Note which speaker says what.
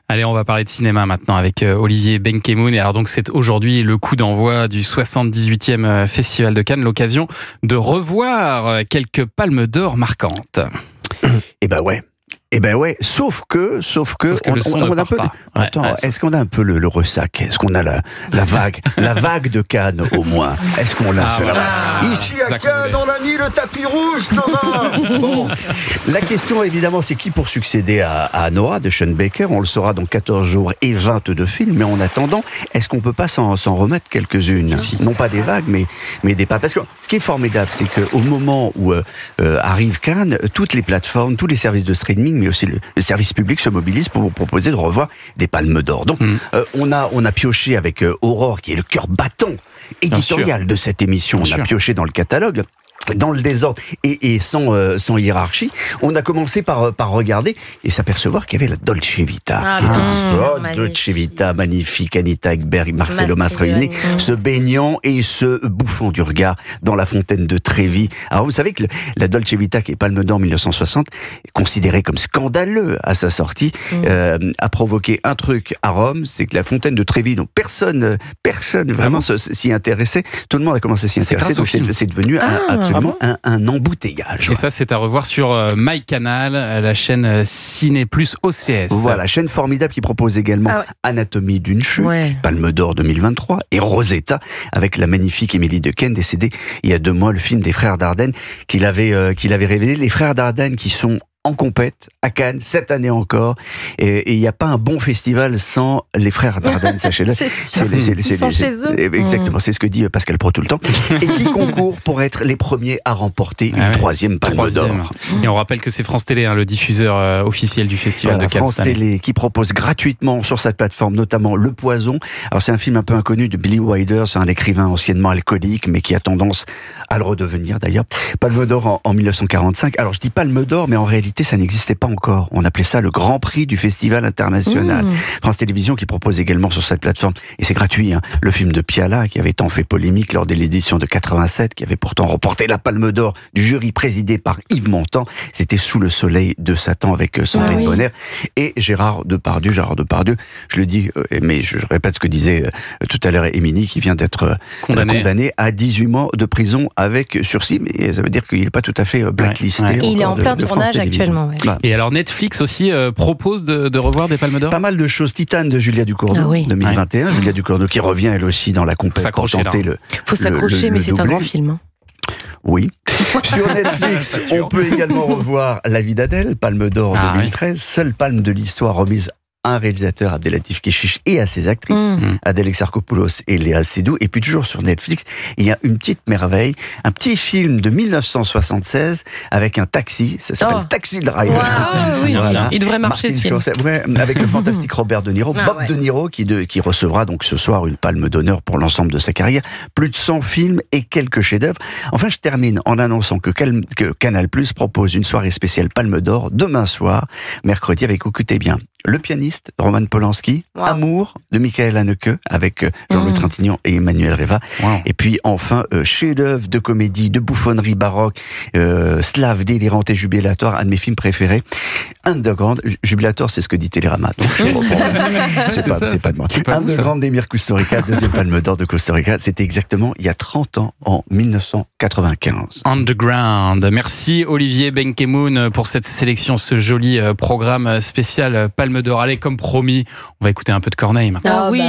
Speaker 1: Allez, on va parler de cinéma maintenant avec Olivier Benkemoun. Et alors donc c'est aujourd'hui le coup d'envoi du 78e Festival de Cannes, l'occasion de revoir quelques palmes d'or marquantes.
Speaker 2: Eh ben ouais, sauf que
Speaker 1: le son ne part pas.
Speaker 2: Attends, est-ce qu'on a un peu le ressac? Est-ce qu'on a la vague de Cannes au moins? Est-ce qu'on l'a Ici à Cannes, on a mis le tapis rouge, Thomas. Bon, la question évidemment, c'est qui pour succéder à Noah de Sean Baker. On le saura dans 14 jours et 22 films. Mais en attendant, est-ce qu'on peut pas s'en remettre quelques-unes? Non pas des vagues, mais des pas. Parce que ce qui est formidable, c'est qu'au moment où arrive Cannes, toutes les plateformes, tous les services de streaming, mais aussi le service public se mobilise pour vous proposer de revoir des palmes d'or. Donc, on a pioché avec Aurore, qui est le cœur battant éditorial de cette émission. On a pioché dans le catalogue, dans le désordre et sans hiérarchie. On a commencé par regarder et s'apercevoir qu'il y avait la Dolce Vita. Dolce Vita, magnifique, Anita Ekberg, Marcelo Mastroianni, se baignant et se bouffant du regard dans la fontaine de Trévi. Alors vous savez que la Dolce Vita, qui est Palme d'Or 1960, considérée comme scandaleux à sa sortie, a provoqué un truc à Rome, c'est que la fontaine de Trévi, dont personne vraiment s'y intéressait, tout le monde a commencé à s'y intéresser, donc c'est devenu absolument un embouteillage.
Speaker 1: Et ça, c'est à revoir sur MyCanal, la chaîne Ciné Plus OCS.
Speaker 2: Voilà, chaîne formidable qui propose également Anatomie d'une chute, Palme d'Or 2023, et Rosetta, avec la magnifique Émilie Dequesne, décédée il y a 2 mois, le film des Frères Dardenne qu'il avait révélé. Les Frères Dardenne qui sont en compète à Cannes cette année encore, et il n'y a pas un bon festival sans les Frères Dardenne, sachez-le.
Speaker 3: Ils sont chez eux.
Speaker 2: Exactement, c'est ce que dit Pascal Praud tout le temps, et qui concourent pour être les premiers à remporter une 3e Palme d'Or.
Speaker 1: Et on rappelle que c'est France Télé, le diffuseur officiel du festival de Cannes.
Speaker 2: France Télé qui propose gratuitement sur cette plateforme notamment Le Poison. Alors c'est un film un peu inconnu de Billy Wilder, c'est un écrivain anciennement alcoolique mais qui a tendance à le redevenir d'ailleurs. Palme d'Or en 1945. Alors je dis Palme d'Or, mais en réalité ça n'existait pas encore. On appelait ça le Grand Prix du Festival International. France Télévisions qui propose également sur cette plateforme, et c'est gratuit, le film de Piala qui avait tant fait polémique lors de l'édition de 87, qui avait pourtant remporté la Palme d'Or du jury présidé par Yves Montand. C'était Sous le soleil de Satan avec Sandrine Bonner et Gérard Depardieu, je le dis, mais je répète ce que disait tout à l'heure Émilie, qui vient d'être condamné à 18 mois de prison avec sursis, mais ça veut dire qu'il n'est pas tout à fait blacklisté.
Speaker 3: Il est en plein tournage actuellement.
Speaker 1: Et alors Netflix aussi propose de revoir des Palmes d'Or.
Speaker 2: Pas mal de choses. Titane de Julia Ducournau, 2021. Julia Ducournau qui revient elle aussi dans la compète pour tenter
Speaker 3: faut s'accrocher, mais c'est un grand film.
Speaker 2: Oui. Sur Netflix, on peut également revoir La vie d'Adèle, Palme d'Or 2013, seule palme de l'histoire remise à un réalisateur, Abdelatif Kechiche, et à ses actrices, Adèle Exarchopoulos et Léa Seydoux. Et puis toujours sur Netflix, il y a une petite merveille, un petit film de 1976 avec un taxi, ça s'appelle Taxi Driver.
Speaker 3: Voilà. Il devrait marcher ce film.
Speaker 2: Avec le fantastique Robert De Niro, Bob De Niro qui recevra donc ce soir une palme d'honneur pour l'ensemble de sa carrière. Plus de 100 films et quelques chefs-d'œuvre. Enfin, je termine en annonçant que Canal+ propose une soirée spéciale Palme d'Or demain soir, mercredi, avec, écoutez bien, Le pianiste, Roman Polanski, Amour de Michael Haneke avec Jean-Louis Trintignant et Emmanuel Reva. Et puis enfin, chef-d'œuvre de comédie, de bouffonnerie baroque, slave, délirante et jubilatoire, un de mes films préférés. Underground, jubilatoire, c'est ce que dit Télérama. C'est pas de moi. Underground d'Emir Kusturica, 2e Palme d'Or de Kusturica. C'était exactement il y a 30 ans, en 1995.
Speaker 1: Underground. Merci Olivier Benkemoun pour cette sélection, ce joli programme spécial Palme d'Or. Allez, comme promis, on va écouter un peu de Corneille maintenant.
Speaker 3: Ah oui.